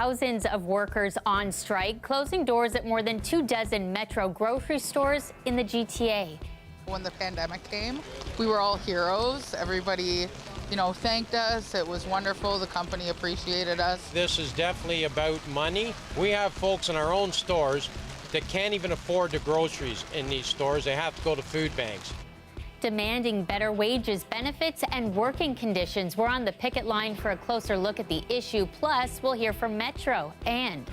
Thousands of workers on strike, closing doors at more than 24 Metro grocery stores in the GTA. When the pandemic came, we were all heroes. Everybody, thanked us. It was wonderful. The company appreciated us. This is definitely about money. We have folks in our own stores that can't even afford the groceries in these stores. They have to go to food banks. Demanding better wages, benefits, and working conditions. We're on the picket line for a closer look at the issue. Plus, we'll hear from Metro and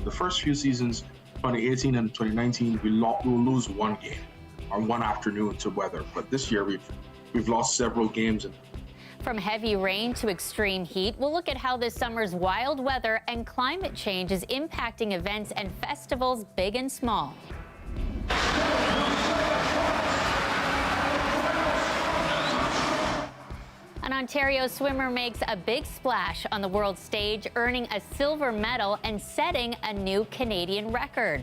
the first few seasons, 2018 and 2019, we'll lose one game or one afternoon to weather. But this year, we've lost several games. From heavy rain to extreme heat, we'll look at how this summer's wild weather and climate change is impacting events and festivals big and small. An Ontario swimmer makes a big splash on the world stage, earning a silver medal and setting a new Canadian record.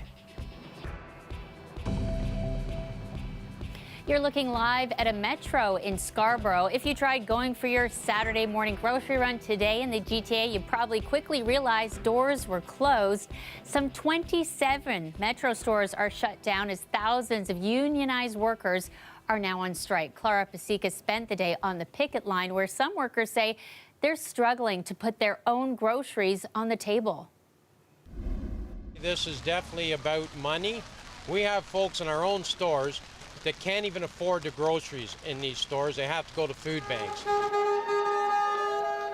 You're looking live at a Metro in Scarborough. If you tried going for your Saturday morning grocery run today in the GTA, you probably quickly realized doors were closed. Some 27 Metro stores are shut down as thousands of unionized workers are now on strike. Clara Pasica spent the day on the picket line where some workers say they're struggling to put their own groceries on the table. This is definitely about money. We have folks in our own stores that can't even afford the groceries in these stores. They have to go to food banks.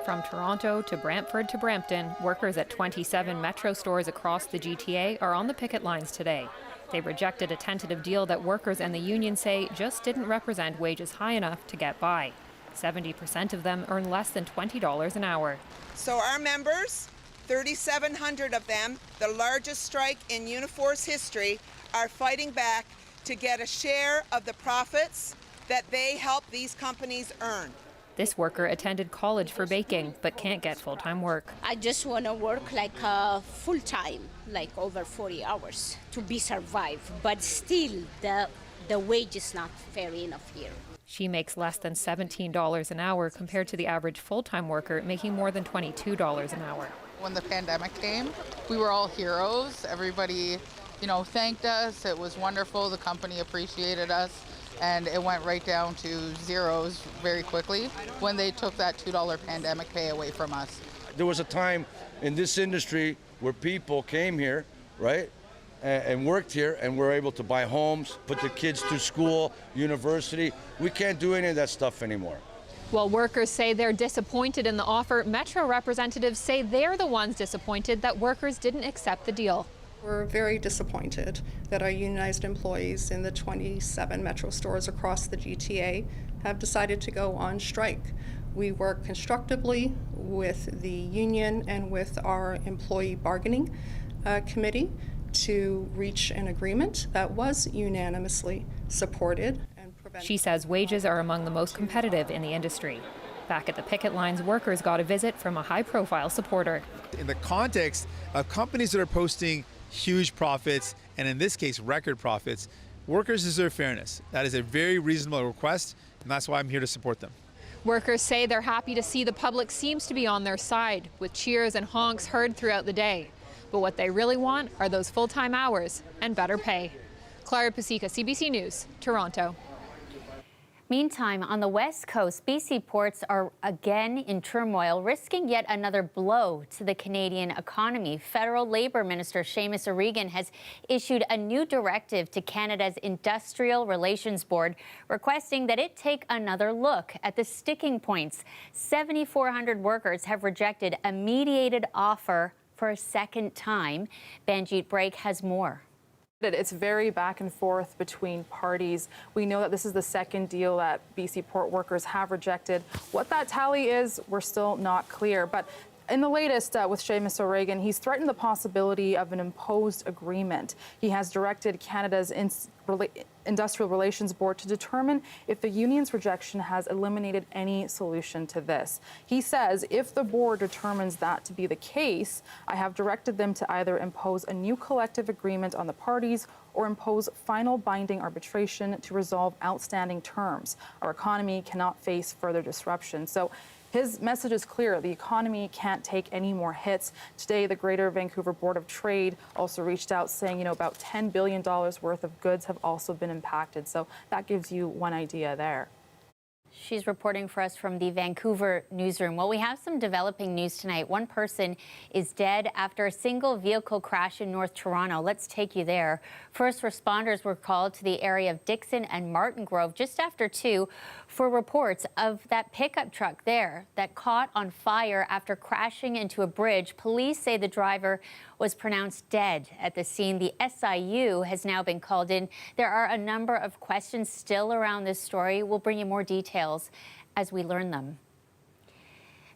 From Toronto to Brantford to Brampton, workers at 27 Metro stores across the GTA are on the picket lines today. They rejected a tentative deal that workers and the union say just didn't represent wages high enough to get by. 70% of them earn less than $20 an hour. So our members, 3,700 of them, the largest strike in Unifor's history, are fighting back to get a share of the profits that they help these companies earn. This worker attended college for baking, but can't get full-time work. I just want to work like full-time, like over 40 hours to be survived. But still, the wage is not fair enough here. She makes less than $17 an hour compared to the average full-time worker making more than $22 an hour. When the pandemic came, we were all heroes. Everybody, thanked us. It was wonderful. The company appreciated us. And it went right down to zeros very quickly when they took that $2 pandemic pay away from us. There was a time in this industry where people came here, right, and worked here and were able to buy homes, put their kids through school, university. We can't do any of that stuff anymore. While workers say they're disappointed in the offer, Metro representatives say they're the ones disappointed that workers didn't accept the deal. We're very disappointed that our unionized employees in the 27 Metro stores across the GTA have decided to go on strike. We work constructively with the union and with our employee bargaining committee to reach an agreement that was unanimously supported. She says wages are among the most competitive in the industry. Back at the picket lines, workers got a visit from a high-profile supporter. In the context of companies that are posting huge profits, and in this case, record profits, workers deserve fairness. That is a very reasonable request, and that's why I'm here to support them. Workers say they're happy to see the public seems to be on their side, with cheers and honks heard throughout the day. But what they really want are those full-time hours and better pay. Clara Pasica, CBC News, Toronto. Meantime, on the West Coast, BC ports are again in turmoil, risking yet another blow to the Canadian economy. Federal Labour Minister Seamus O'Regan has issued a new directive to Canada's Industrial Relations Board, requesting that it take another look at the sticking points. 7,400 workers have rejected a mediated offer for a second time. Banjit Break has more. It's very back and forth between parties. We know that this is the second deal that BC port workers have rejected. What that tally is, we're still not clear. But in the latest with Seamus O'Regan, he's threatened the possibility of an imposed agreement. He has directed Canada's Industrial Relations Board to determine if the union's rejection has eliminated any solution to this. He says if the board determines that to be the case, I have directed them to either impose a new collective agreement on the parties or impose final binding arbitration to resolve outstanding terms. Our economy cannot face further disruption. So his message is clear. The economy can't take any more hits. Today, the Greater Vancouver Board of Trade also reached out saying, about $10 billion worth of goods have also been impacted. So that gives you one idea there. She's reporting for us from the Vancouver newsroom. Well, we have some developing news tonight. One person is dead after a single vehicle crash in North Toronto. Let's take you there. First responders were called to the area of Dixon and Martin Grove just after 2 for reports of that pickup truck there that caught on fire after crashing into a bridge. Police say the driver was pronounced dead at the scene. The SIU has now been called in. There are a number of questions still around this story. We'll bring you more details as we learn them.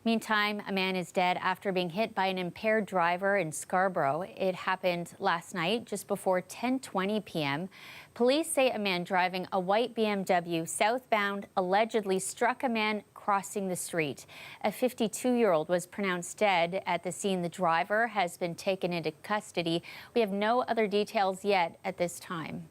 Meantime, a man is dead after being hit by an impaired driver in Scarborough. It happened last night, just before 10:20 p.m. Police say a man driving a white BMW southbound allegedly struck a man crossing the street. A 52-year-old was pronounced dead at the scene. The driver has been taken into custody. We have no other details yet at this time.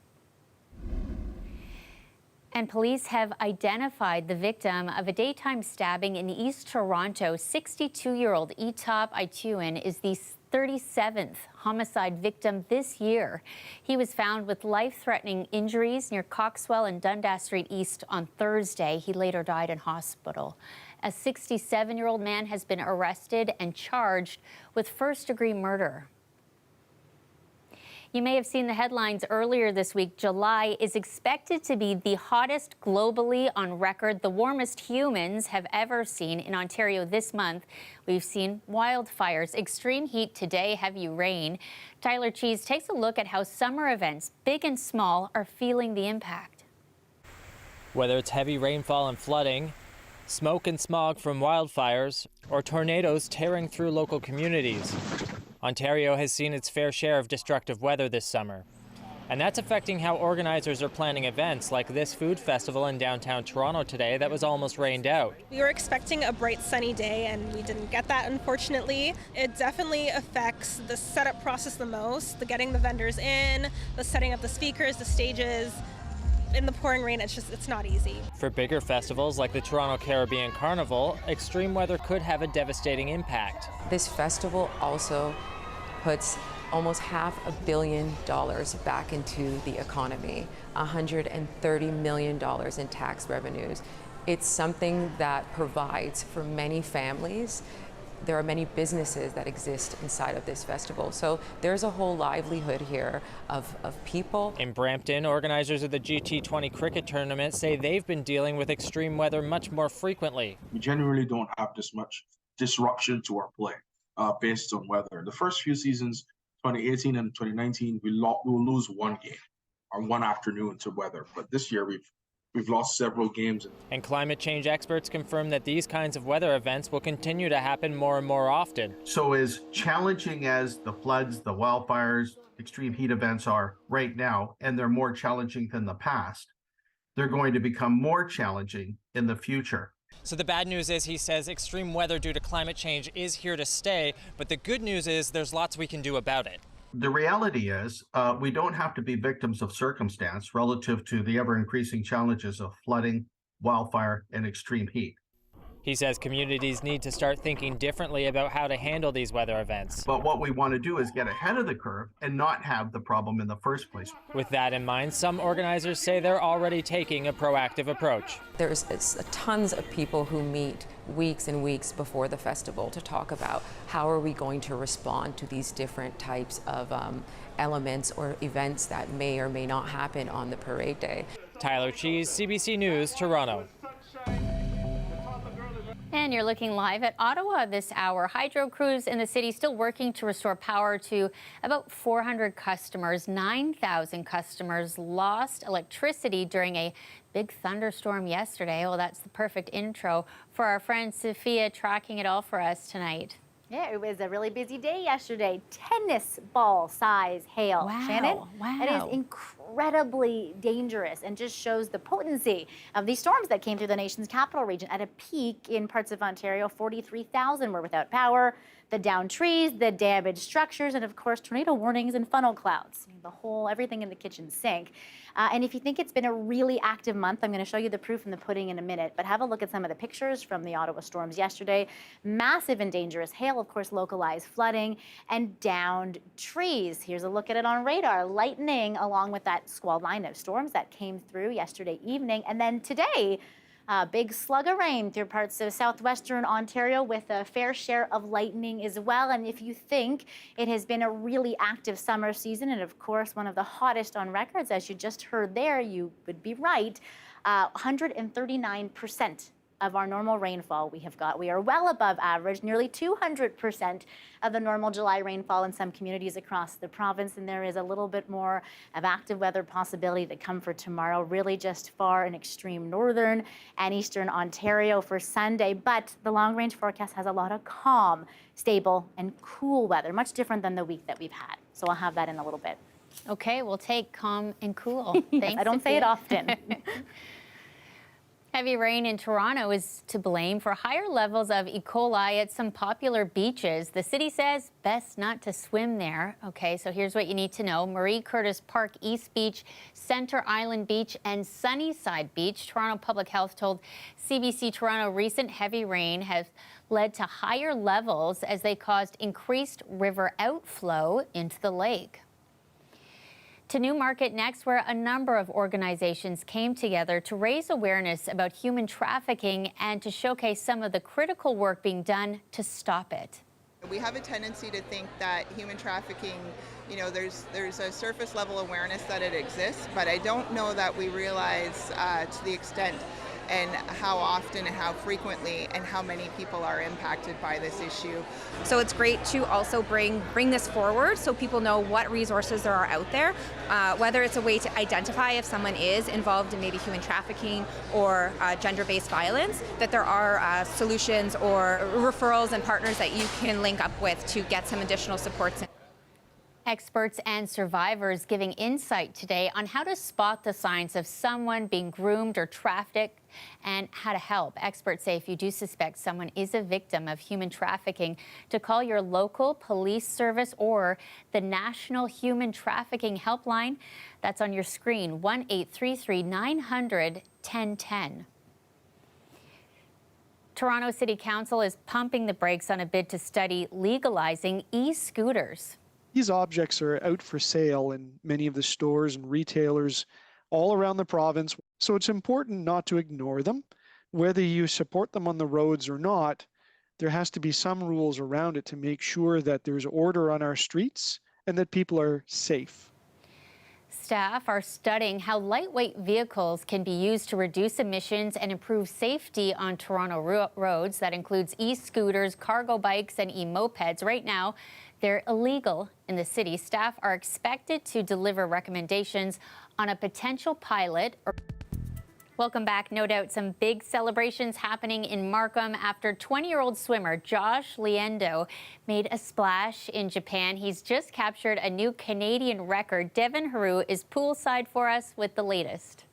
And police have identified the victim of a daytime stabbing in East Toronto. 62-year-old Etop Ituin is the 37th homicide victim this year. He was found with life-threatening injuries near Coxwell and Dundas Street East on Thursday. He later died in hospital. A 67-year-old man has been arrested and charged with first-degree murder. You may have seen the headlines earlier this week. July is expected to be the hottest globally on record, the warmest humans have ever seen in Ontario this month. We've seen wildfires, extreme heat today, heavy rain. Tyler Cheese takes a look at how summer events, big and small, are feeling the impact. Whether it's heavy rainfall and flooding, smoke and smog from wildfires, or tornadoes tearing through local communities, Ontario has seen its fair share of destructive weather this summer. And that's affecting how organizers are planning events like this food festival in downtown Toronto today that was almost rained out. We were expecting a bright sunny day and we didn't get that, unfortunately. It definitely affects the setup process the most, the getting the vendors in, the setting up the speakers, the stages. In the pouring rain, it's not easy. For bigger festivals like the Toronto Caribbean Carnival, extreme weather could have a devastating impact. This festival also puts almost $500 million back into the economy, $130 million in tax revenues. It's something that provides for many families. There are many businesses that exist inside of this festival. So there's a whole livelihood here of people. In Brampton, organizers of the GT20 cricket tournament say they've been dealing with extreme weather much more frequently. We generally don't have this much disruption to our play based on weather. The first few seasons, 2018 and 2019, we will lose one game or one afternoon to weather. But this year we've lost several games. And climate change experts confirm that these kinds of weather events will continue to happen more and more often. So as challenging as the floods, the wildfires, extreme heat events are right now, and they're more challenging than the past, they're going to become more challenging in the future. So the bad news is, he says, extreme weather due to climate change is here to stay, but the good news is there's lots we can do about it. The reality is we don't have to be victims of circumstance relative to the ever-increasing challenges of flooding, wildfire, and extreme heat. He says communities need to start thinking differently about how to handle these weather events. But what we want to do is get ahead of the curve and not have the problem in the first place. With that in mind, some organizers say they're already taking a proactive approach. There's tons of people who meet weeks and weeks before the festival to talk about how are we going to respond to these different types of elements or events that may or may not happen on the parade day. Tyler Cheese, CBC News, Toronto. And you're looking live at Ottawa this hour. Hydro crews in the city still working to restore power to about 400 customers. 9,000 customers lost electricity during a big thunderstorm yesterday. Well, that's the perfect intro for our friend Sophia tracking it all for us tonight. Yeah, it was a really busy day yesterday. Tennis ball size hail. Wow. Shannon? Wow. That is incredible. incredibly dangerous and just shows the potency of these storms that came through the nation's capital region. At a peak in parts of Ontario, 43,000 were without power, the downed trees, the damaged structures, and of course, tornado warnings and funnel clouds. Everything in the kitchen sink. And if you think it's been a really active month, I'm going to show you the proof in the pudding in a minute, but have a look at some of the pictures from the Ottawa Storms yesterday. Massive and dangerous hail, of course, localized flooding, and downed trees. Here's a look at it on radar. Lightning along with that squall line of storms that came through yesterday evening. And then today, a big slug of rain through parts of southwestern Ontario with a fair share of lightning as well. And if you think it has been a really active summer season, and of course one of the hottest on records, as you just heard there, you would be right, 139% of our normal rainfall we have got. We are well above average, nearly 200% of the normal July rainfall in some communities across the province, and there is a little bit more of active weather possibility to come for tomorrow, really just far in extreme northern and eastern Ontario for Sunday. But the long-range forecast has a lot of calm, stable, and cool weather, much different than the week that we've had. So I'll have that in a little bit. Okay, we'll take calm and cool. Thanks, I don't say it often. Heavy rain in Toronto is to blame for higher levels of E. coli at some popular beaches. The city says best not to swim there. Okay, so here's what you need to know. Marie Curtis Park, East Beach, Centre Island Beach, and Sunnyside Beach. Toronto Public Health told CBC Toronto recent heavy rain has led to higher levels as they caused increased river outflow into the lake. To Newmarket next, where a number of organizations came together to raise awareness about human trafficking and to showcase some of the critical work being done to stop it. We have a tendency to think that human trafficking, there's a surface level awareness that it exists, but I don't know that we realize to the extent and how often and how frequently and how many people are impacted by this issue. So it's great to also bring this forward so people know what resources there are out there, whether it's a way to identify if someone is involved in maybe human trafficking or gender-based violence, that there are solutions or referrals and partners that you can link up with to get some additional supports. Experts and survivors giving insight today on how to spot the signs of someone being groomed or trafficked and how to help. Experts say if you do suspect someone is a victim of human trafficking, to call your local police service or the National Human Trafficking Helpline. That's on your screen, 1-833-900-1010. Toronto City Council is pumping the brakes on a bid to study legalizing e-scooters. These objects are out for sale in many of the stores and retailers all around the province, so it's important not to ignore them. Whether you support them on the roads or not, there has to be some rules around it to make sure that there's order on our streets and that people are safe. Staff are studying how lightweight vehicles can be used to reduce emissions and improve safety on Toronto roads. That includes e-scooters, cargo bikes, and e-mopeds. Right now, they're illegal in the city. Staff are expected to deliver recommendations on a potential pilot. Welcome back. No doubt some big celebrations happening in Markham after 20-year-old swimmer Josh Liendo made a splash in Japan. He's just captured a new Canadian record. Devin Haru is poolside for us with the latest.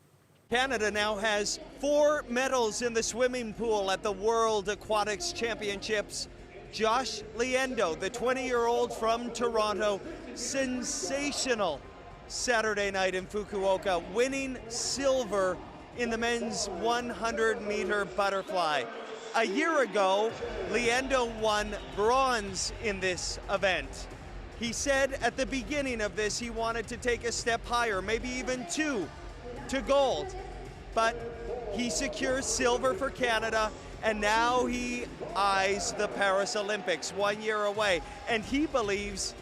Canada now has 4 medals in the swimming pool at the World Aquatics Championships. Josh Liendo, the 20-year-old from Toronto, sensational Saturday night in Fukuoka, winning silver in the men's 100-meter butterfly. A year ago, Liendo won bronze in this event. He said at the beginning of this he wanted to take a step higher, maybe even 2, to gold. But he secures silver for Canada, and now he eyes the Paris Olympics 1 year away, and he believes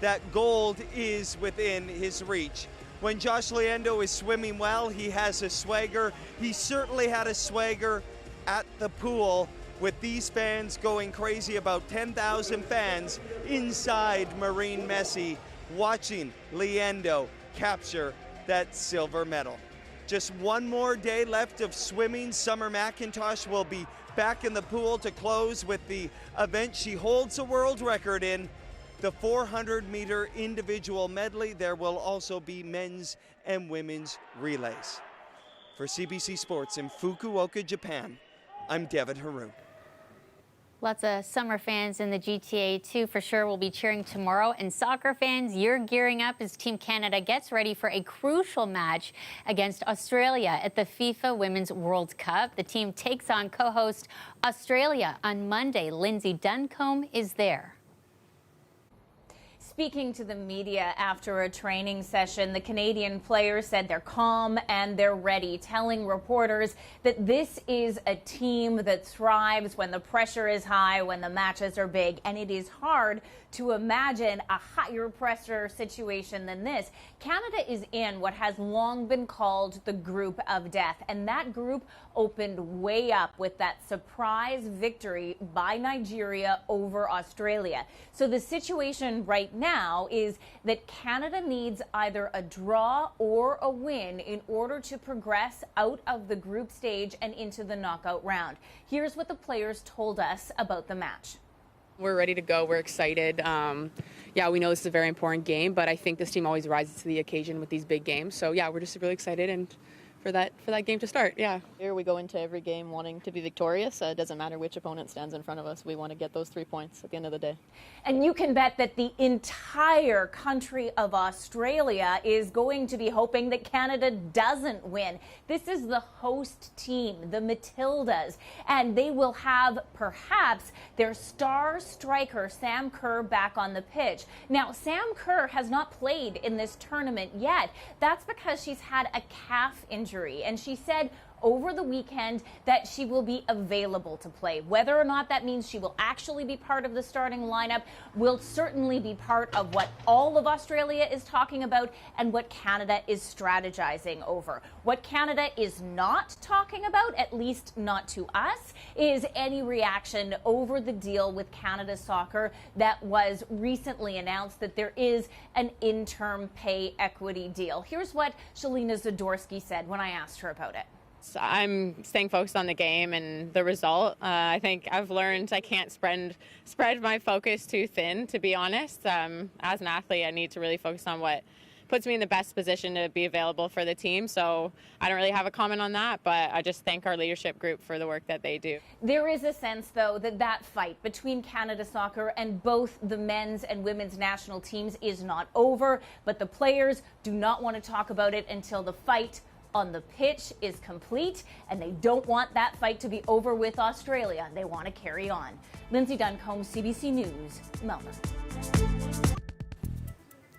that gold is within his reach. When Josh Liendo is swimming well, he has a swagger. He certainly had a swagger at the pool with these fans going crazy, about 10,000 fans inside Marine Messi watching Liendo capture that silver medal. Just one more day left of swimming. Summer McIntosh will be back in the pool to close with the event she holds a world record in, the 400-meter individual medley. There will also be men's and women's relays. For CBC Sports in Fukuoka, Japan, I'm Devin Haroon. Lots of summer fans in the GTA too, for sure, will be cheering tomorrow. And soccer fans, you're gearing up as Team Canada gets ready for a crucial match against Australia at the FIFA Women's World Cup. The team takes on co-host Australia on Monday. Lindsay Duncombe is there. Speaking to the media after a training session, the Canadian players said they're calm and they're ready, telling reporters that this is a team that thrives when the pressure is high, when the matches are big, and it is hard to imagine a higher pressure situation than this. Canada is in what has long been called the group of death, and that group opened way up with that surprise victory by Nigeria over Australia. So the situation right now is that Canada needs either a draw or a win in order to progress out of the group stage and into the knockout round. Here's what the players told us about the match. We're ready to go. We're excited. Yeah, we know this is a very important game, but I think this team always rises to the occasion with these big games. So yeah, we're just really excited and for that game to start. Yeah. Here we go into every game wanting to be victorious. It doesn't matter which opponent stands in front of us. We want to get those 3 points at the end of the day. And you can bet that the entire country of Australia is going to be hoping that Canada doesn't win. This is the host team, the Matildas, and they will have perhaps their star striker, Sam Kerr, back on the pitch. Now, Sam Kerr has not played in this tournament yet. That's because she's had a calf injury. And she said over the weekend that she will be available to play. Whether or not that means she will actually be part of the starting lineup will certainly be part of what all of Australia is talking about and what Canada is strategizing over. What Canada is not talking about, at least not to us, is any reaction over the deal with Canada Soccer that was recently announced, that there is an interim pay equity deal. Here's what Shalina Zadorsky said when I asked her about it. I'm staying focused on the game and the result. I think I've learned I can't spread my focus too thin, to be honest. As an athlete, I need to really focus on what puts me in the best position to be available for the team. So I don't really have a comment on that, but I just thank our leadership group for the work that they do. There is a sense, though, that fight between Canada Soccer and both the men's and women's national teams is not over, but the players do not want to talk about it until the fight on the pitch is complete, and they don't want that fight to be over with Australia. They want to carry on. Lindsay Duncombe, CBC News, Melbourne.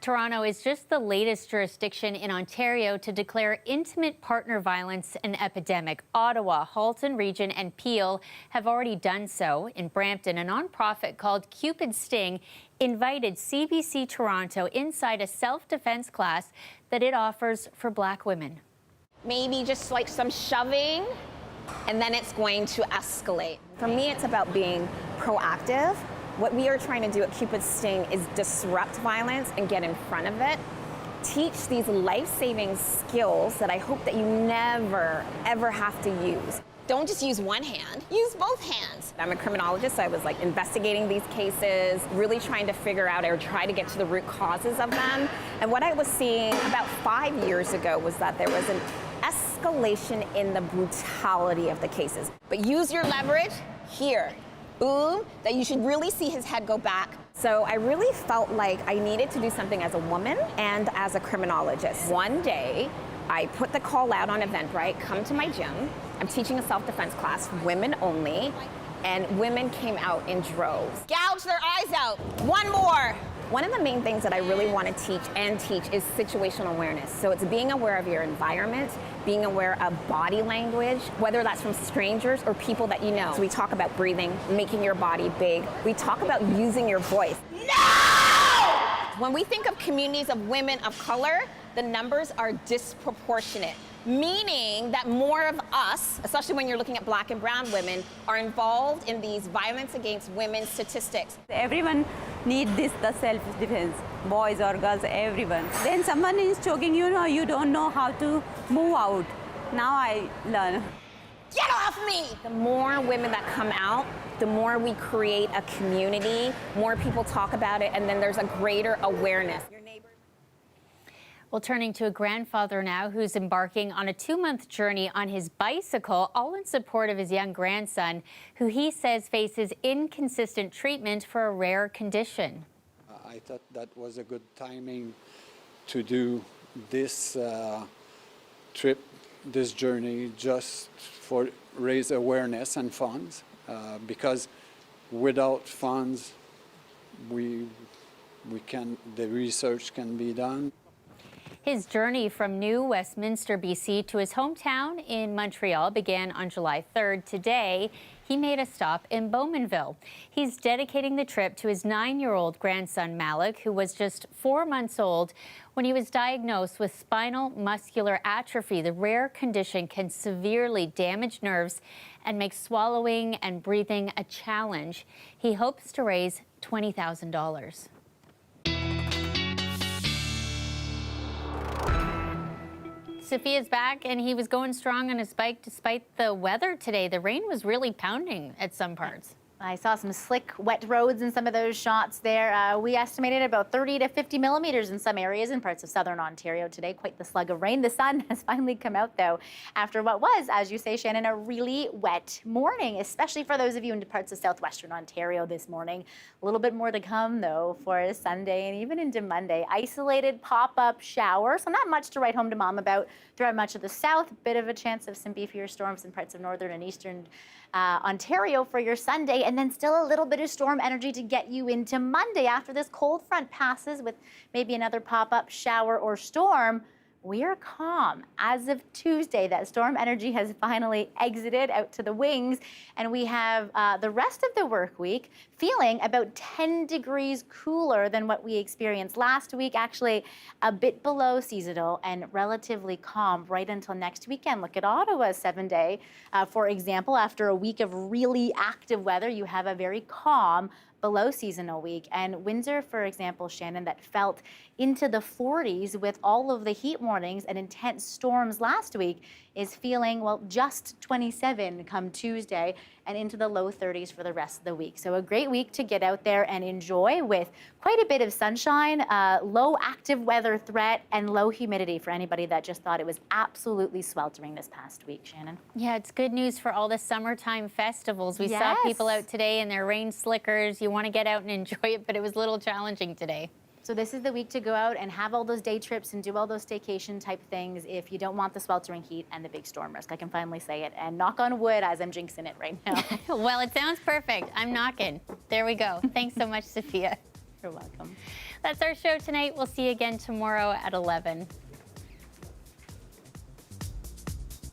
Toronto is just the latest jurisdiction in Ontario to declare intimate partner violence an epidemic. Ottawa, Halton Region, and Peel have already done so. In Brampton, a nonprofit called Cupids Sting invited CBC Toronto inside a self-defense class that it offers for Black women. Maybe just like some shoving, and then it's going to escalate. For me, it's about being proactive. What we are trying to do at Cupids Sting is disrupt violence and get in front of it. Teach these life-saving skills that I hope that you never, ever have to use. Don't just use one hand, use both hands. I'm a criminologist, so I was like investigating these cases, really trying to figure out or try to get to the root causes of them. And what I was seeing about 5 years ago was that there was an escalation in the brutality of the cases. But use your leverage here, boom, that you should really see his head go back. So I really felt like I needed to do something as a woman and as a criminologist. One day, I put the call out on Eventbrite, come to my gym. I'm teaching a self-defense class, women only, and women came out in droves. Gouge their eyes out. One more. One of the main things that I really want to teach is situational awareness. So it's being aware of your environment, being aware of body language, whether that's from strangers or people that you know. So we talk about breathing, making your body big. We talk about using your voice. No! When we think of communities of women of color, the numbers are disproportionate, meaning that more of us, especially when you're looking at Black and brown women, are involved in these violence against women statistics. Everyone needs the self-defense, boys or girls, everyone. Then someone is choking you, you don't know how to move out. Now I learn. Get off me! The more women that come out, the more we create a community, more people talk about it, and then there's a greater awareness. Well, turning to a grandfather now who's embarking on a 2-month journey on his bicycle, all in support of his young grandson, who he says faces inconsistent treatment for a rare condition. I thought that was a good timing to do this trip, this journey, just for raise awareness and funds, because without funds, the research can be done. His journey from New Westminster, BC to his hometown in Montreal began on July 3rd. Today, he made a stop in Bowmanville. He's dedicating the trip to his 9-year-old grandson, Malik, who was just 4 months old when he was diagnosed with spinal muscular atrophy. The rare condition can severely damage nerves and make swallowing and breathing a challenge. He hopes to raise $20,000. Sophia's back, and he was going strong on his bike despite the weather today. The rain was really pounding at some parts. I saw some slick, wet roads in some of those shots there. We estimated about 30 to 50 millimeters in some areas in parts of southern Ontario today. Quite the slug of rain. The sun has finally come out, though, after what was, as you say, Shannon, a really wet morning, especially for those of you in parts of southwestern Ontario this morning. A little bit more to come, though, for Sunday and even into Monday. Isolated pop-up shower, so not much to write home to mom about throughout much of the south. Bit of a chance of some beefier storms in parts of northern and eastern Ontario for your Sunday, and then still a little bit of storm energy to get you into Monday after this cold front passes with maybe another pop-up shower or storm. We are calm. As of Tuesday, that storm energy has finally exited out to the wings, and we have the rest of the work week feeling about 10 degrees cooler than what we experienced last week, actually a bit below seasonal and relatively calm right until next weekend. Look at Ottawa's 7-day. For example, after a week of really active weather, you have a very calm below seasonal week. And Windsor, for example, Shannon, that felt into the 40s with all of the heat warnings and intense storms last week, is feeling, well, just 27 come Tuesday and into the low 30s for the rest of the week. So a great week to get out there and enjoy with quite a bit of sunshine, low active weather threat, and low humidity for anybody that just thought it was absolutely sweltering this past week, Shannon. Yeah, it's good news for all the summertime festivals. We saw people out today in their rain slickers. You want to get out and enjoy it, but it was a little challenging today. So this is the week to go out and have all those day trips and do all those staycation type things if you don't want the sweltering heat and the big storm risk. I can finally say it, and knock on wood as I'm jinxing it right now. Well, it sounds perfect. I'm knocking. There we go. Thanks so much, Sophia. You're welcome. That's our show tonight. We'll see you again tomorrow at 11.